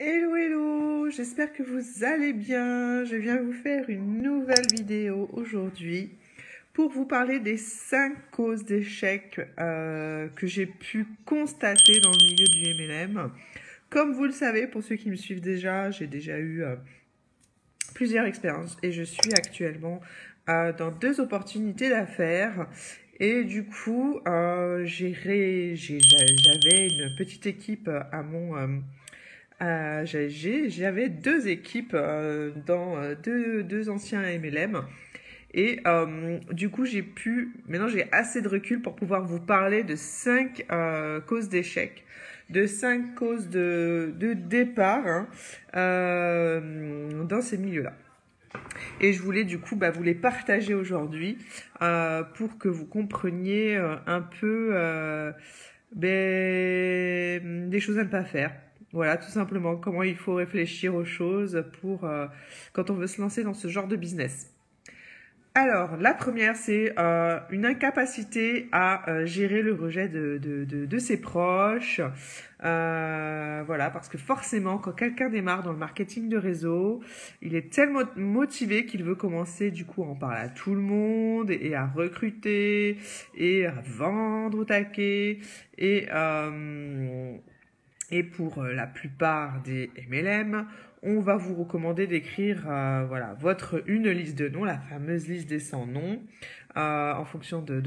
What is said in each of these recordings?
Hello hello, j'espère que vous allez bien. Je viens vous faire une nouvelle vidéo aujourd'hui pour vous parler des 5 causes d'échec que j'ai pu constater dans le milieu du MLM. Comme vous le savez, pour ceux qui me suivent déjà, j'ai déjà eu plusieurs expériences et je suis actuellement dans 2 opportunités d'affaires. Et du coup, j'avais une petite équipe à mon... j'avais 2 équipes dans deux anciens MLM. Et du coup, maintenant j'ai assez de recul pour pouvoir vous parler de 5 causes d'échec, de 5 causes de départ dans ces milieux-là. Et je voulais du coup vous les partager aujourd'hui pour que vous compreniez un peu des choses à ne pas faire. Voilà, tout simplement, comment il faut réfléchir aux choses pour quand on veut se lancer dans ce genre de business. Alors, la première, c'est une incapacité à gérer le rejet de ses proches. Voilà, parce que forcément, quand quelqu'un démarre dans le marketing de réseau, il est tellement motivé qu'il veut commencer du coup à en parler à tout le monde et à recruter et à vendre au taquet. Et pour la plupart des MLM, on va vous recommander d'écrire une liste de noms, la fameuse liste des 100 noms, en fonction de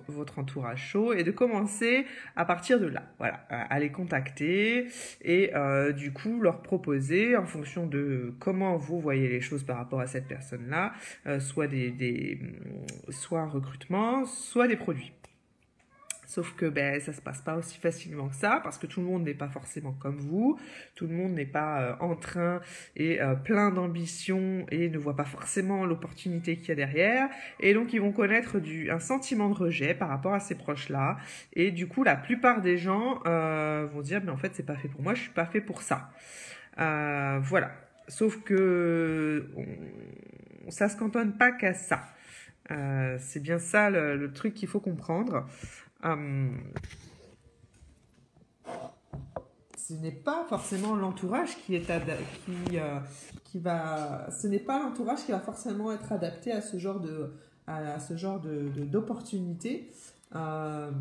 votre entourage chaud, et de commencer à partir de là, voilà, à les contacter et du coup leur proposer en fonction de comment vous voyez les choses par rapport à cette personne-là, soit soit un recrutement, soit des produits. Sauf que ça se passe pas aussi facilement que ça, parce que tout le monde n'est pas forcément comme vous, tout le monde n'est pas en train et plein d'ambition et ne voit pas forcément l'opportunité qu'il y a derrière, et donc ils vont connaître un sentiment de rejet par rapport à ces proches-là, et du coup la plupart des gens vont dire mais en fait c'est pas fait pour moi, je suis pas fait pour ça. Voilà. Sauf que ça se cantonne pas qu'à ça. C'est bien ça le truc qu'il faut comprendre. Ce n'est pas forcément l'entourage ce n'est pas l'entourage qui va forcément être adapté à ce genre d'opportunité. Voilà,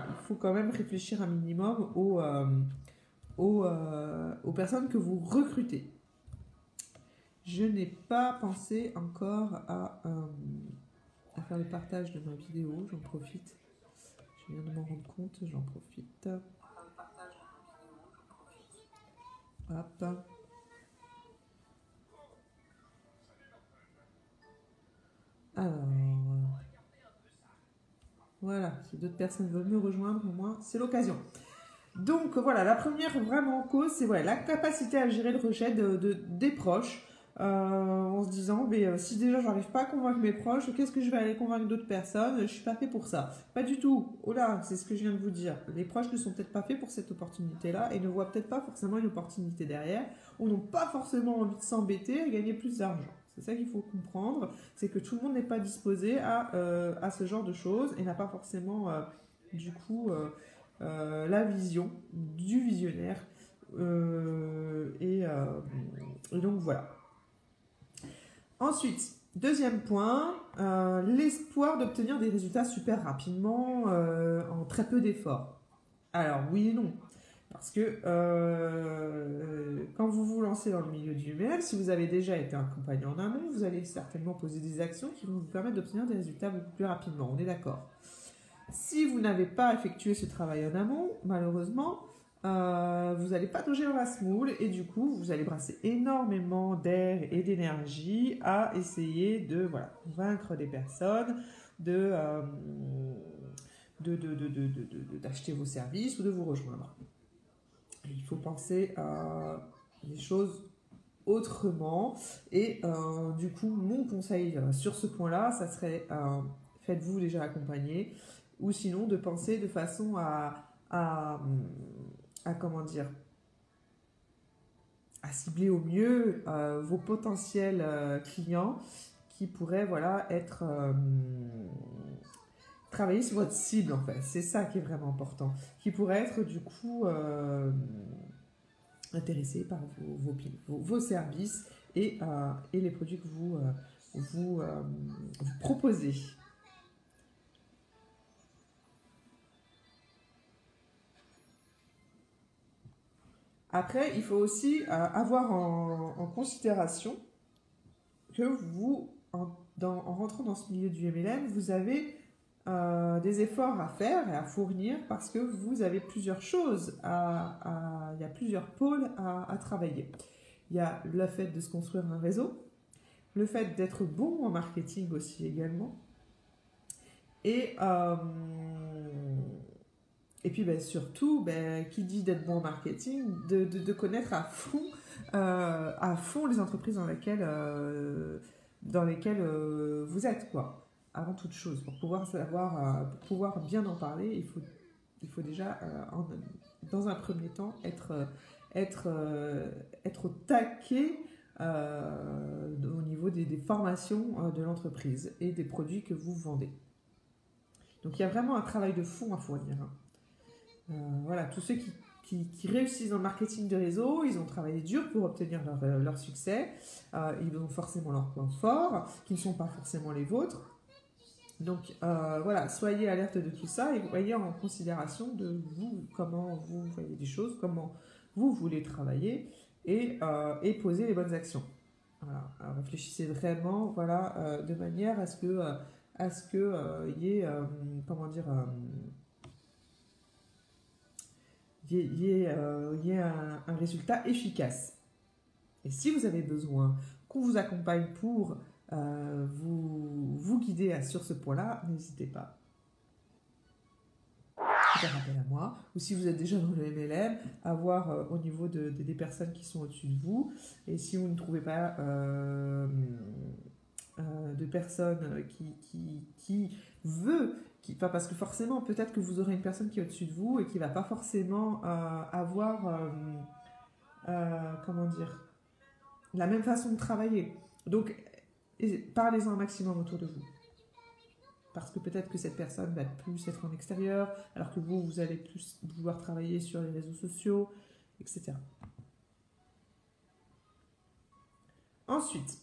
il faut quand même réfléchir un minimum aux personnes que vous recrutez. Je n'ai pas pensé encore à faire le partage de ma vidéo, j'en profite. Je viens de m'en rendre compte, j'en profite. Hop. Alors, voilà, si d'autres personnes veulent me rejoindre, au moins, c'est l'occasion. Donc voilà, la première vraiment cause, c'est la capacité à gérer le rejet des proches. En se disant, si déjà j'arrive pas à convaincre mes proches, qu'est-ce que je vais aller convaincre d'autres personnes? Je suis pas fait pour ça. Pas du tout. Oh là, c'est ce que je viens de vous dire. Les proches ne sont peut-être pas faits pour cette opportunité-là et ne voient peut-être pas forcément une opportunité derrière, ou n'ont pas forcément envie de s'embêter et gagner plus d'argent. C'est ça qu'il faut comprendre, c'est que tout le monde n'est pas disposé à ce genre de choses et n'a pas forcément du coup la vision du visionnaire. Et donc voilà. Ensuite, deuxième point, l'espoir d'obtenir des résultats super rapidement en très peu d'efforts. Alors oui et non. Parce que quand vous vous lancez dans le milieu du MLM, si vous avez déjà été accompagné en amont, vous allez certainement poser des actions qui vont vous permettre d'obtenir des résultats beaucoup plus rapidement. On est d'accord. Si vous n'avez pas effectué ce travail en amont, malheureusement, vous n'allez pas toucher dans la semoule et du coup, vous allez brasser énormément d'air et d'énergie à essayer de convaincre des personnes d'acheter vos services ou de vous rejoindre. Il faut penser à les choses autrement et du coup, mon conseil sur ce point-là, ça serait faites-vous déjà accompagner ou sinon de penser de façon à comment dire, à cibler au mieux vos potentiels clients qui pourraient être travailler sur votre cible en fait. C'est ça qui est vraiment important. Qui pourrait être du coup intéressés par vos services et les produits que vous proposez. Après, il faut aussi avoir en considération que vous, en rentrant dans ce milieu du MLM, vous avez des efforts à faire et à fournir parce que vous avez plusieurs choses, il y a plusieurs pôles à travailler. Il y a le fait de se construire un réseau, le fait d'être bon en marketing aussi également, et puis surtout, qui dit d'être bon en marketing, de connaître à fond les entreprises dans lesquelles vous êtes, quoi. Avant toute chose, pour pouvoir pour pouvoir bien en parler, il faut déjà, dans un premier temps, être au taquet au niveau des formations de l'entreprise et des produits que vous vendez. Donc il y a vraiment un travail de fond à fournir. Voilà, tous ceux qui réussissent dans le marketing de réseau, ils ont travaillé dur pour obtenir leur succès. Ils ont forcément leurs points forts, qui ne sont pas forcément les vôtres. Donc voilà, soyez alerte de tout ça et voyez en considération de vous, comment vous voyez les choses, comment vous voulez travailler et poser les bonnes actions. Voilà. Alors, réfléchissez vraiment, voilà, de manière à ce que y ait, comment dire, y ait un résultat efficace. Et si vous avez besoin qu'on vous accompagne pour vous guider sur ce point-là, n'hésitez pas. Faire appel à moi, ou si vous êtes déjà dans le MLM, à voir au niveau des personnes qui sont au-dessus de vous, et si vous ne trouvez pas de personnes parce que forcément, peut-être que vous aurez une personne qui est au-dessus de vous et qui ne va pas forcément avoir, comment dire, la même façon de travailler. Donc, parlez-en un maximum autour de vous. Parce que peut-être que cette personne va plus être en extérieur, alors que vous allez plus vouloir travailler sur les réseaux sociaux, etc. Ensuite,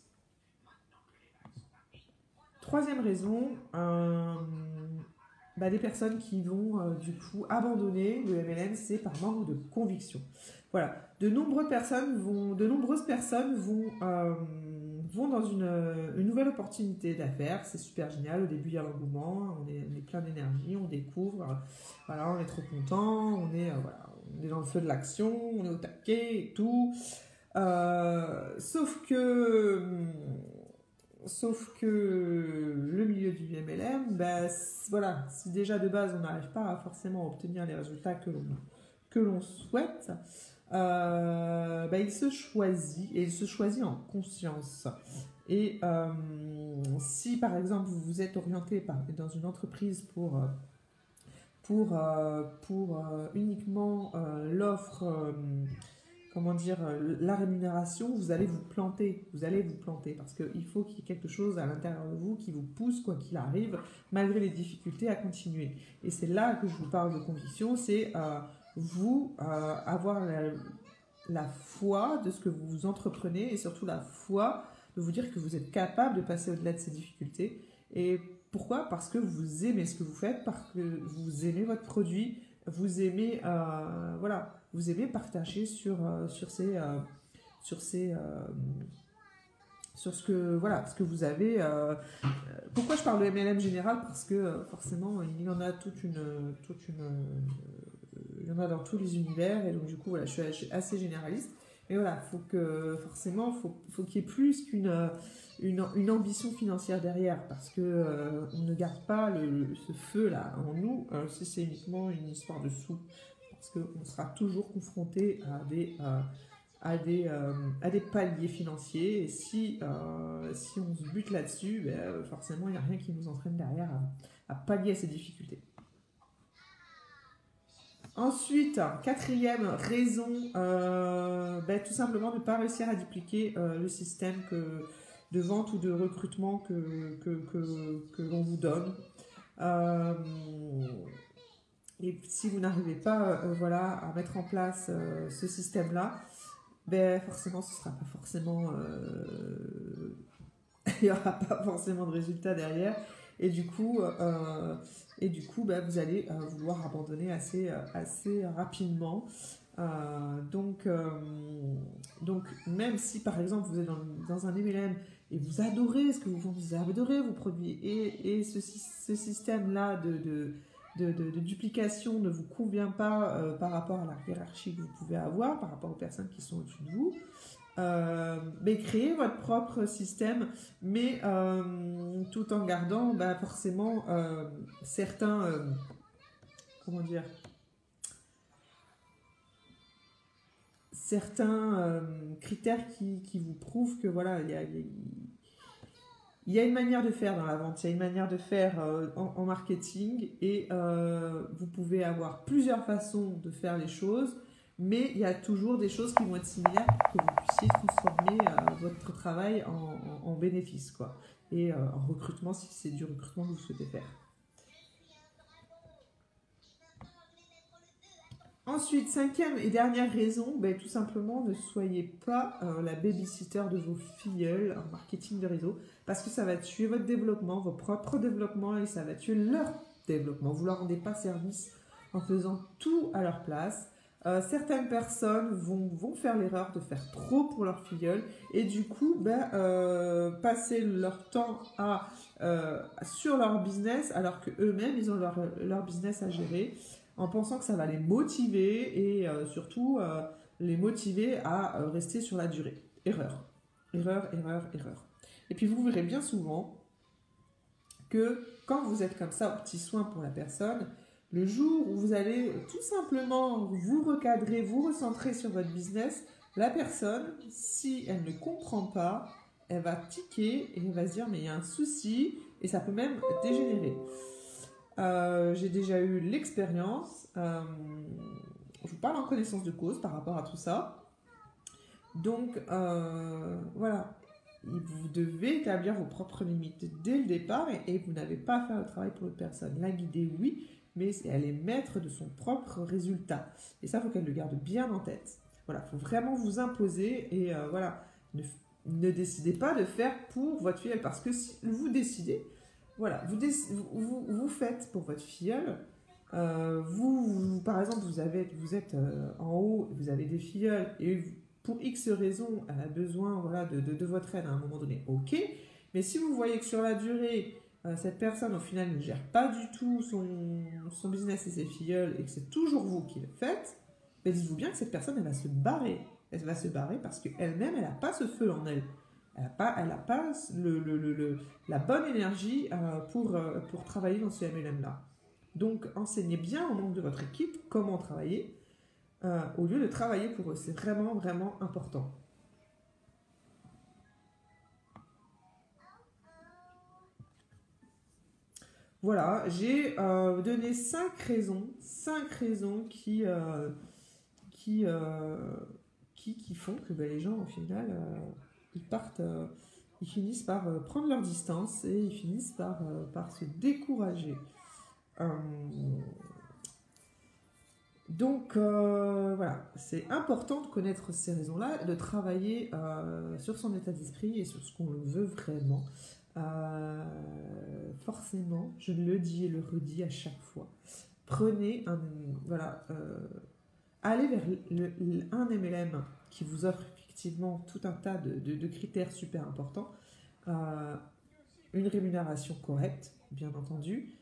troisième raison, des personnes qui vont du coup abandonner le MLM, c'est par manque de conviction. Voilà, de nombreuses personnes vont dans une nouvelle opportunité d'affaires. C'est super génial. Au début, il y a l'engouement, on est plein d'énergie, on découvre, voilà, on est trop content, on est dans le feu de l'action, on est au taquet et tout. Sauf que le milieu du MLM, voilà, si déjà de base on n'arrive pas forcément à obtenir les résultats que l'on souhaite, il se choisit, et il se choisit en conscience. Et si par exemple vous êtes orienté dans une entreprise pour uniquement l'offre, comment dire, la rémunération, vous allez vous planter. Parce qu'il faut qu'il y ait quelque chose à l'intérieur de vous qui vous pousse, quoi qu'il arrive, malgré les difficultés, à continuer. Et c'est là que je vous parle de conviction, c'est avoir la foi de ce que vous entreprenez et surtout la foi de vous dire que vous êtes capable de passer au-delà de ces difficultés. Et pourquoi ? Parce que vous aimez ce que vous faites, parce que vous aimez votre produit, vous aimez, vous aimez partager sur ce que vous avez. Pourquoi je parle de MLM général ? Parce que forcément, il y en a il y en a dans tous les univers, et donc du coup, voilà, je suis assez généraliste. Mais voilà, faut qu'il y ait plus qu'une ambition financière derrière, parce que on ne garde pas ce feu-là en nous si c'est uniquement une histoire de sous. Parce qu'on sera toujours confronté à des paliers financiers, et si on se bute là-dessus, forcément il n'y a rien qui nous entraîne derrière à pallier à ces difficultés. Ensuite, quatrième raison, tout simplement ne pas réussir à dupliquer le système de vente ou de recrutement que l'on vous donne. Et si vous n'arrivez pas voilà, à mettre en place ce système-là, ben forcément, ce sera pas forcément, il n'y aura pas forcément de résultat derrière. Et du coup, ben, vous allez vouloir abandonner assez rapidement. Donc, même si par exemple vous êtes dans un MLM et vous adorez ce que vous adorez vos produits et ce système-là de duplication ne vous convient pas par rapport à la hiérarchie que vous pouvez avoir, par rapport aux personnes qui sont au-dessus de vous, mais créez votre propre système, mais tout en gardant bah, forcément certains, comment dire, certains critères qui vous prouvent que voilà, il y a une manière de faire dans la vente, il y a une manière de faire en marketing et vous pouvez avoir plusieurs façons de faire les choses, mais il y a toujours des choses qui vont être similaires pour que vous puissiez transformer votre travail en bénéfice, quoi. Et en recrutement, si c'est du recrutement que vous souhaitez faire. Ensuite, cinquième et dernière raison, ben, tout simplement ne soyez pas la babysitter de vos filleuls en marketing de réseau parce que ça va tuer votre développement, vos propres développements et ça va tuer leur développement. Vous ne leur rendez pas service en faisant tout à leur place. Certaines personnes vont faire l'erreur de faire trop pour leurs filleuls et du coup ben, passer leur temps sur leur business alors qu'eux-mêmes ils ont leur business à gérer en pensant que ça va les motiver et surtout les motiver à rester sur la durée. Erreur. Erreur, erreur, erreur. Et puis vous verrez bien souvent que quand vous êtes comme ça au petit soin pour la personne, le jour où vous allez tout simplement vous recadrer, vous recentrer sur votre business, la personne, si elle ne comprend pas, elle va tiquer et elle va se dire mais il y a un souci et ça peut même dégénérer. J'ai déjà eu l'expérience, je vous parle en connaissance de cause par rapport à tout ça. Donc voilà, vous devez établir vos propres limites dès le départ et vous n'avez pas à faire le travail pour l'autre personne. La guider, oui, mais elle est maître de son propre résultat. Et ça, il faut qu'elle le garde bien en tête. Voilà, il faut vraiment vous imposer et voilà, ne décidez pas de faire pour votre filleule parce que si vous décidez, voilà, vous faites pour votre filleule. Par exemple, vous êtes en haut, vous avez des filleuls et pour X raisons, elle a besoin voilà, de votre aide à un moment donné, ok. Mais si vous voyez que sur la durée, cette personne au final ne gère pas du tout son business et ses filleuls et que c'est toujours vous qui le faites, ben dites-vous bien que cette personne, elle va se barrer. Elle va se barrer parce qu'elle-même, elle n'a pas ce feu en elle. Elle n'a pas la bonne énergie pour travailler dans ce MLM-là. Donc, enseignez bien aux membres de votre équipe comment travailler au lieu de travailler pour eux. C'est vraiment, vraiment important. Voilà, j'ai donné 5 raisons qui font que ben, les gens, au final, ils finissent par prendre leur distance et ils finissent par se décourager. Donc voilà, c'est important de connaître ces raisons-là, de travailler sur son état d'esprit et sur ce qu'on veut vraiment. Forcément, je le dis et le redis à chaque fois. Prenez allez vers un MLM qui vous offre effectivement tout un tas de critères super importants, une rémunération correcte, bien entendu.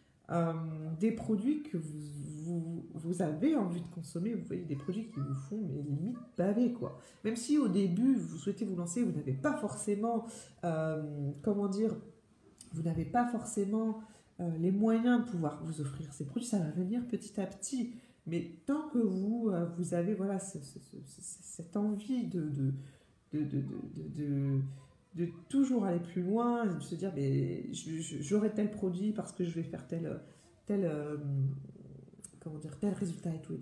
Des produits que vous avez envie de consommer, vous voyez, des produits qui vous font mais limite baver quoi. Même si au début vous souhaitez vous lancer, vous n'avez pas forcément, vous n'avez pas forcément les moyens de pouvoir vous offrir ces produits, ça va venir petit à petit. Mais tant que vous avez voilà, cette envie de toujours aller plus loin, de se dire mais j'aurai tel produit parce que je vais faire tel résultat et tout.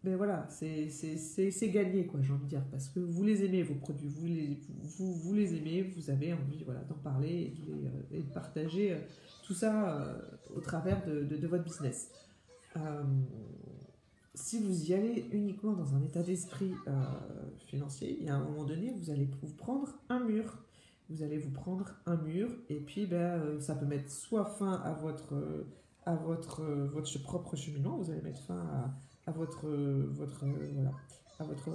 Mais voilà, c'est gagné quoi, j'ai envie de dire, parce que vous les aimez vos produits, vous les aimez, vous avez envie voilà, d'en parler et de partager tout ça au travers de votre business. Euh, si vous y allez uniquement dans un état d'esprit financier, il y a un moment donné, vous allez vous prendre un mur. Vous allez vous prendre un mur et puis ça peut mettre soit fin votre propre cheminement, vous allez mettre fin à voilà, à votre,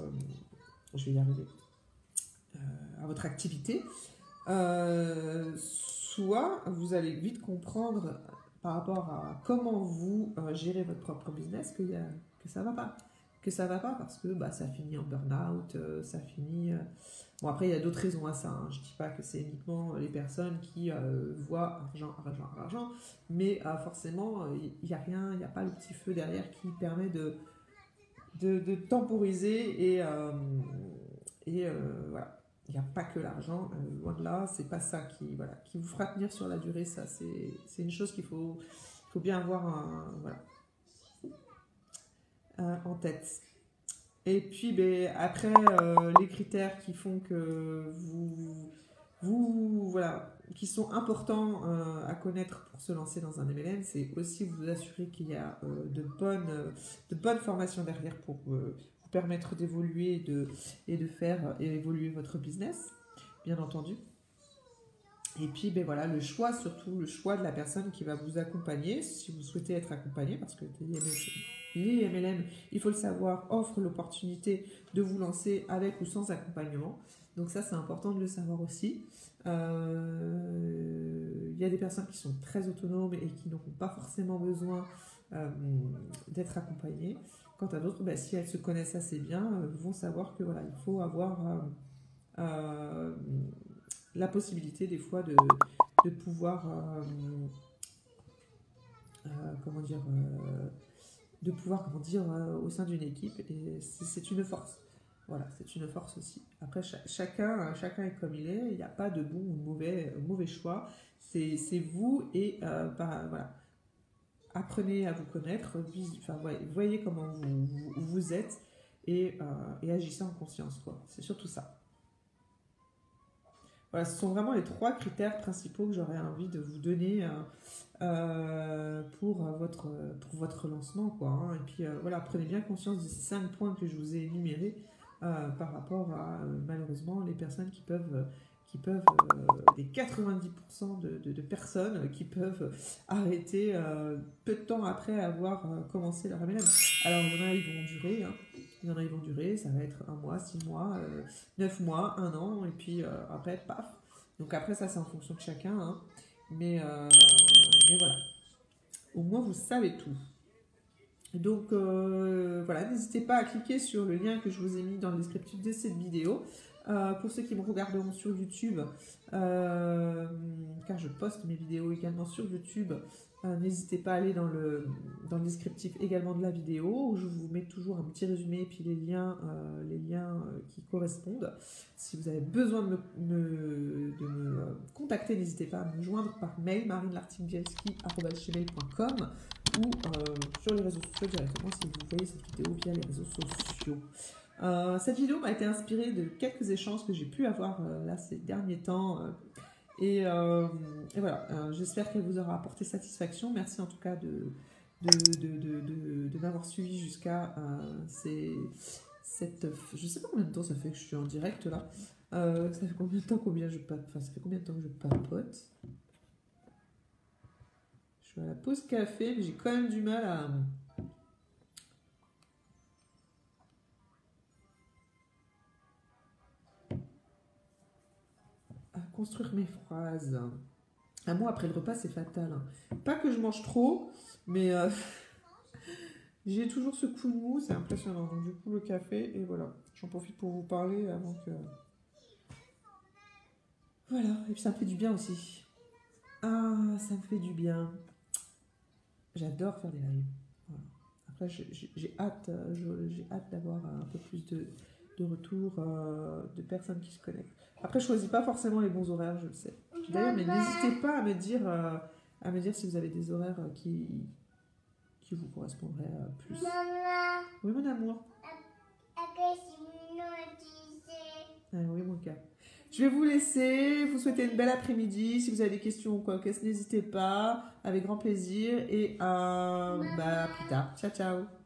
je vais y arriver, à votre activité. Soit vous allez vite comprendre par rapport à comment vous gérez votre propre business que ça va pas. Que ça va pas parce que ça finit en burn-out, ça finit. Bon, après, il y a d'autres raisons à ça. Hein. Je dis pas que c'est uniquement les personnes qui voient argent, argent, argent, mais forcément, il n'y a rien, il n'y a pas le petit feu derrière qui permet de temporiser et voilà. Il n'y a pas que l'argent, loin de là, c'est pas ça qui vous fera tenir sur la durée, ça c'est une chose faut bien avoir voilà, en tête. Et puis après, les critères qui font que voilà, qui sont importants à connaître pour se lancer dans un MLM, c'est aussi vous assurer qu'il y a de bonnes formations derrière pour vous permettre d'évoluer et de faire évoluer votre business, bien entendu. Et puis voilà, surtout le choix de la personne qui va vous accompagner, si vous souhaitez être accompagné, parce que les MLM, il faut le savoir, offrent l'opportunité de vous lancer avec ou sans accompagnement. Donc ça, c'est important de le savoir aussi. Il y a des personnes qui sont très autonomes et qui n'auront pas forcément besoin d'être accompagnées. Quant à d'autres, si elles se connaissent assez bien, vont savoir que voilà, il faut avoir la possibilité des fois de pouvoir comment dire au sein d'une équipe, et c'est une force. Voilà, c'est une force aussi. Après, chacun est comme il n'y a pas de bon ou de mauvais choix. C'est vous et voilà. Apprenez à vous connaître, voyez comment vous êtes et agissez en conscience, quoi. C'est surtout ça. Voilà, ce sont vraiment les 3 critères principaux que j'aurais envie de vous donner pour votre lancement, quoi. Hein. Et puis voilà, prenez bien conscience de ces 5 points que je vous ai énumérés par rapport à malheureusement les personnes qui peuvent les 90% de personnes qui peuvent arrêter peu de temps après avoir commencé leur MLM. Alors il y en a, ils vont durer, hein. Il y en a, ils vont durer, ça va être 1 mois, 6 mois, 9 mois, 1 an, et puis après, paf. Donc après, ça, c'est en fonction de chacun, hein. Mais voilà, au moins vous savez tout. Donc voilà, n'hésitez pas à cliquer sur le lien que je vous ai mis dans le descriptif de cette vidéo. Pour ceux qui me regarderont sur YouTube, car je poste mes vidéos également sur YouTube, n'hésitez pas à aller dans le descriptif également de la vidéo, où je vous mets toujours un petit résumé et puis les liens qui correspondent. Si vous avez besoin de me contacter, n'hésitez pas à me joindre par mail marinelartinbielski@gmail.com ou sur les réseaux sociaux directement si vous voyez cette vidéo via les réseaux sociaux. Cette vidéo m'a été inspirée de quelques échanges que j'ai pu avoir là ces derniers temps et voilà, j'espère qu'elle vous aura apporté satisfaction. Merci en tout cas de m'avoir suivi jusqu'à je sais pas combien de temps ça fait que je suis en direct là. Ça fait combien de temps ça fait combien de temps que je papote. Je suis à la pause café, mais j'ai quand même du mal à construire mes phrases. À moi, après le repas, c'est fatal. Hein. Pas que je mange trop, mais j'ai toujours ce coup de mou, c'est impressionnant. Donc du coup, le café, et voilà. J'en profite pour vous parler avant que... Voilà, et puis ça me fait du bien aussi. Ah, ça me fait du bien. J'adore faire des lives. Voilà. Après, j'ai hâte d'avoir un peu plus de retours de personnes qui se connectent. Après, je choisis pas forcément les bons horaires, je le sais. D'ailleurs, mais n'hésitez pas à me dire si vous avez des horaires qui vous correspondraient plus. Maman. Oui, mon amour. Ah oui, mon cœur. Je vais vous laisser, vous souhaiter une belle après-midi. Si vous avez des questions ou quoi, n'hésitez pas, avec grand plaisir. Et à plus tard. Ciao, ciao.